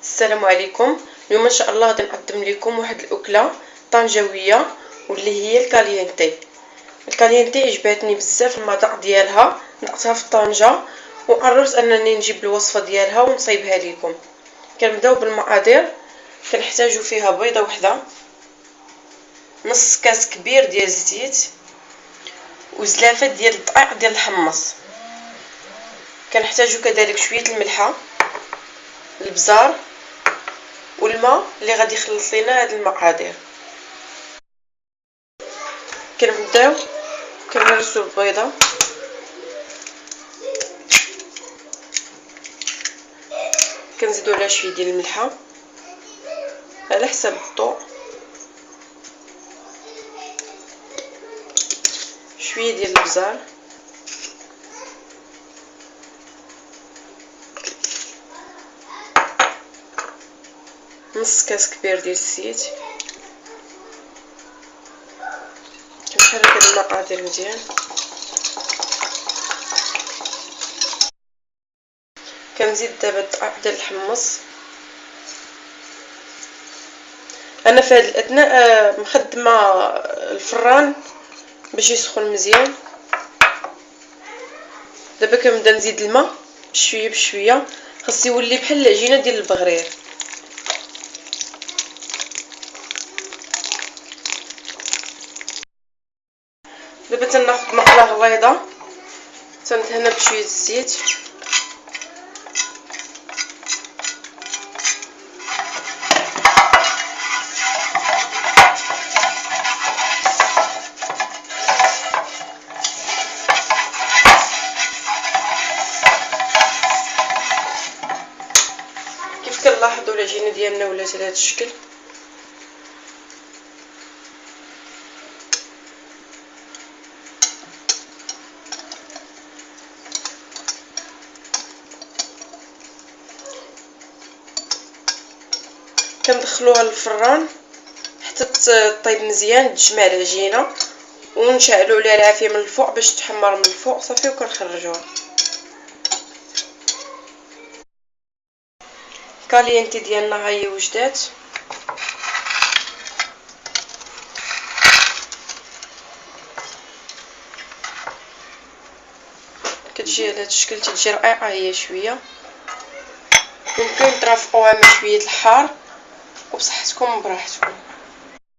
السلام عليكم. اليوم ان شاء الله غادي نقدم لكم واحد الاكله طنجاويه واللي هي الكالينتي عجباتني بزاف المذاق ديالها. نقتها في طنجه وقررت انني نجيب الوصفه ديالها ونصايبها لكم. كنبداو بالمقادير. كنحتاجو فيها بيضه وحده، نص كاس كبير ديال الزيت، وزلافه ديال الدقيق ديال الحمص. كنحتاجو كذلك شويه الملحه، البزار والماء اللي غادي يخلط لينا هاد المقادير. كنبداو كنهرسو البيضه، كنزيدو لها شويه ديال الملحه على حسب الذوق، شويه ديال البزار، نص كاس كبير ديال الزيت. كنحرك هاد المقادير مزيان. كنزيد دابا الدقيق ديال الحمص. انا في هاد الاثناء مخدمه الفران باش يسخن مزيان. دابا كنبدا نزيد الماء بشويه بشويه، خاص يولي بحال العجينه ديال البغرير. دابا تناخذ مقله غليظه، تندهنها بشويه الزيت، كيف كنلاحظوا العجينه ديالنا ولات على هذا الشكل. كندخلوها للفران حتى طيب مزيان، تجمع العجينه، ونشعلوا عليها العافيه من الفوق باش تحمر من الفوق صافي، وكنخرجوها. الكالينتي ديالنا ها هي وجدات. كتجي على هذا الشكل، تجي رقيقه هي شويه. ممكن ترافقوها مع شويه الحار وبصحتكم براحتكم.